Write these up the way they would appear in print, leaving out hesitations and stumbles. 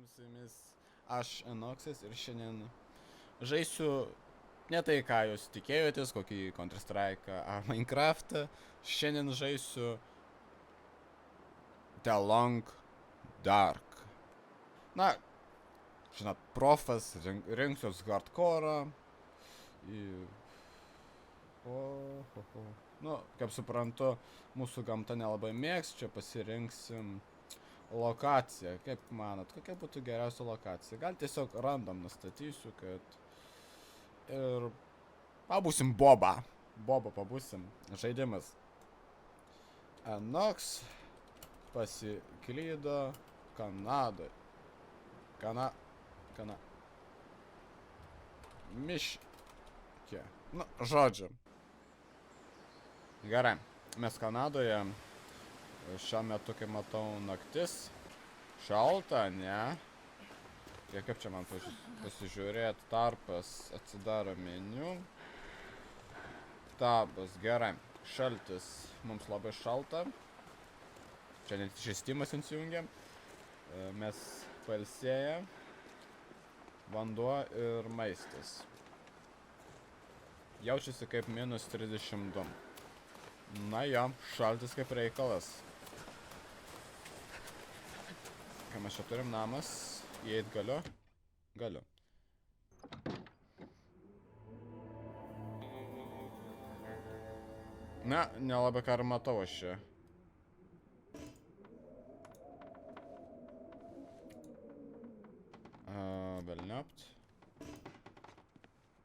visiems, su jumis aš Enoxas ir šiandien žaisiu ne tai, ką jūs tikėjotės, kokį Counter-Strike ar Minecraftą. Šiandien žaisiu The Long Dark. Na, žinot, profas, rinksiuos hardcore. Nu, kaip suprantu, mūsų gamta nelabai mėgs, čia pasirinksim lokaciją. Kaip manot, kokia būtų geriausia lokacija? Gal tiesiog random nustatysiu, kad ir pabūsim Bobą. Bobą pabūsim. Žaidimas. Enox pasiklydo Kanadoj. Miške. Nu, žodžiu. Gerai. Mes Kanadoje. Šiuo metu, kai matau, naktis. Šalta, ne? Ir kaip čia man pasižiūrėti? Tarpas, atsidaro meniu. Tabas, gerai. Šaltis. Mums labai šalta. Čia net šestimas įsijungia. Mes pailsėję. Vanduo ir maistas. Jaučiasi kaip minus 32. Na jo, šaltis kaip reikalas. Ką mes čia turim? Namas. Įeit galiu? Galiu. Na, nelabai ką ir matau aš čia. Velniapt.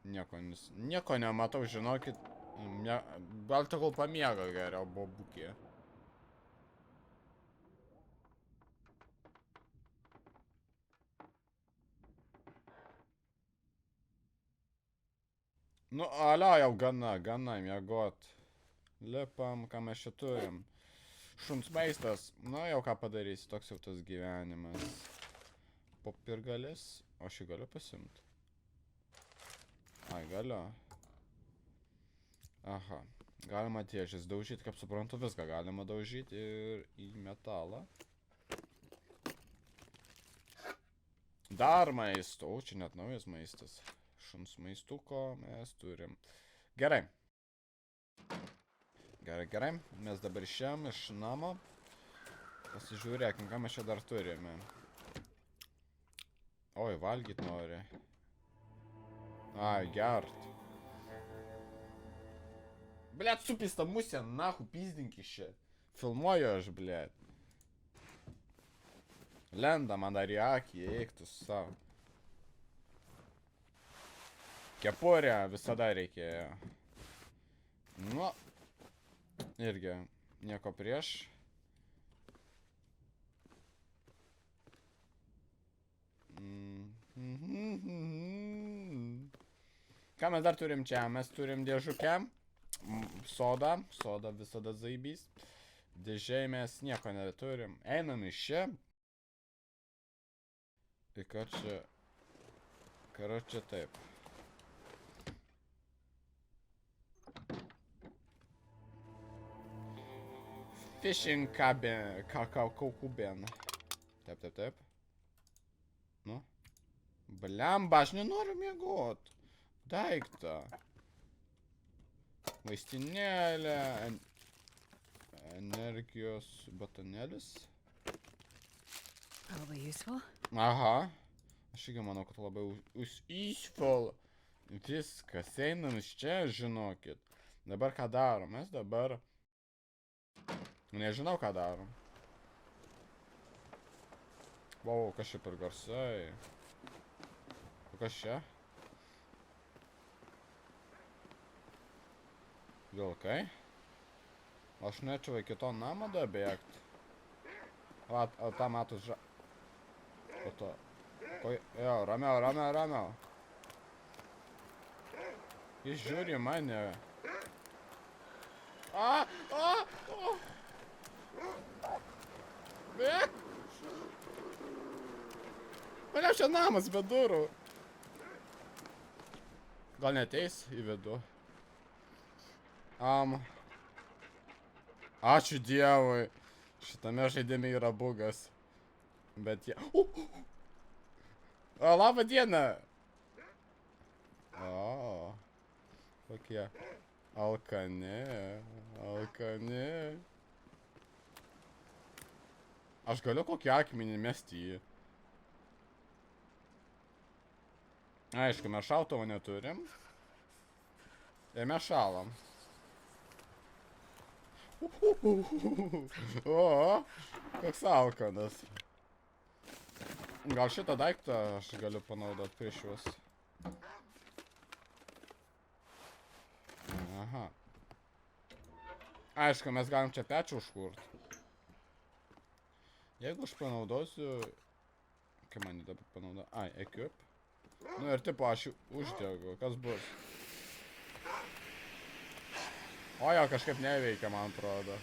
Nieko nematau, žinokit. Gal tegul pamiega geriau bobukė. Nu, alio, jau gana miegot. Lipam, ką mes čia turim. Šuns maistas. Nu, jau ką padarysi, toks jau tas gyvenimas. Popirgalis. O šį galiu pasimti. Ai, galiu. Aha. Galima tiežis daužyti, kaip suprantu, viską galima daužyti ir į metalą. Dar maisto. O, čia net naujas maistas. Šuns maistuko mes turim. Gerai. Gerai. Mes dabar išėjom iš namo. Pasižiūrėkim, ką mes čia dar turime. Oi, valgyt nori. Ai, gert. Blet, supista musė, nahu, pizdink iš čia. Filmuoju aš, blet. Lenda man dar į akį, eik tu savo. Kepurę visada reikėjo. Nu, irgi, nieko prieš. Ką mes dar turim čia? Mes turim dėžukę. Soda. Soda visada zaibys. Dėžiai mes nieko neturim. Einam iš čia. Tai karočią taip. Fishing cabin. Kaukubien. Taip. Nu. Blemba, aš nenoriu miegot. Daiktą. Vaistinėlė. Energijos batonėlis. Aha. Aš irgi manau, kad labai useful. Viskas, einam iš čia, žinokit. Dabar ką darom? Mes dabar... Nežinau, ką darom. Wow, kas čia per garsai. Kas čia? Vilkai. Aš nečiau iki to namo dabėgt. O, tą matus ža... O to... Jo, ramiau. Jis žiūri mane. Bėk! Mane čia namas be durų. Gal neteis į vidų. Ačiū Dievui. Šitame žaidime yra bugas. Bet jie... O, labą dieną. O, kokie alkani, alkani. Aš galiu kokį akmenį mesti jį. Aišku, mes šautuvo neturim. Ir mes šalam. O, koks alkanas. Gal šitą daiktą aš galiu panaudot prieš juos. Aha. Aišku, mes galim čia pečių užkurt. Jeigu aš panaudosiu... Kaip man jį dabar panaudo? Ai, equip. Nu ir tipo aš uždegu. Kas bus? O jo, kažkaip neveikia, man atrodo.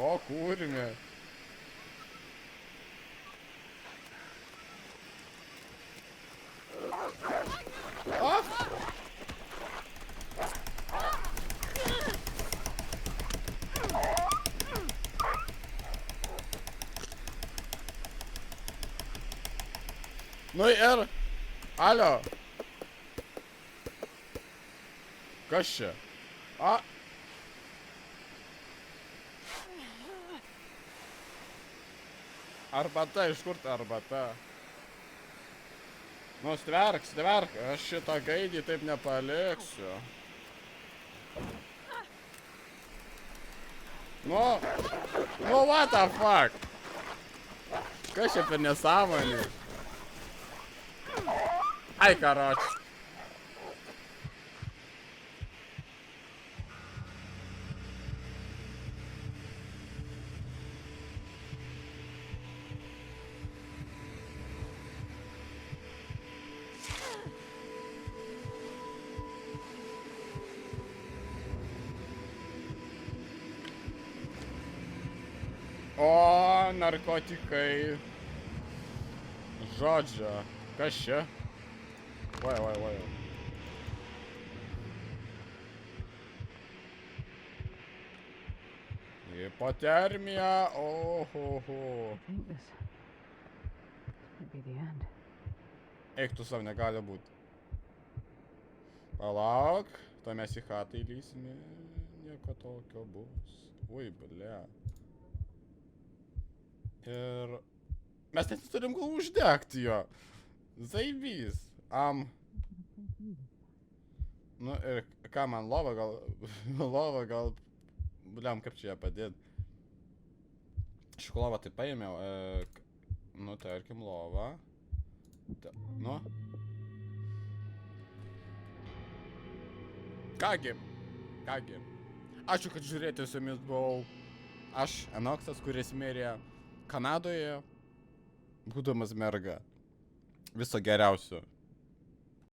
O, kūrime. Nu ir... Alio. Kas čia? A. Arbata, iš kur ta arbata? Nu, stverk, stverk. Aš šitą gaidį taip nepaliksiu. Nu. Nu, what the fuck? Kas čia per nesąmonė? Ai, karoč. O, narkotikai. Žodžio. Kas čia? Vai. Hipotermija, ohoho. Eik tu savo, negali būti. Palauk, to mes į chatą įlysime. Nieko tokio bus. Ui, ble. Ir... Mes net turim gal uždegti jo. Zaibys. Nu ir ką man, lova gal... Lova gal... Bliam, kaip čia ją padėt. Šiuo lovą tai paėmiau. Nu, tarkim, lova. Nu. Kągi. Ačiū, kad žiūrėjote, su jumis buvau. Aš, Enoksas, kuris mirė Kanadoje, būdamas merga. Viso geriausio.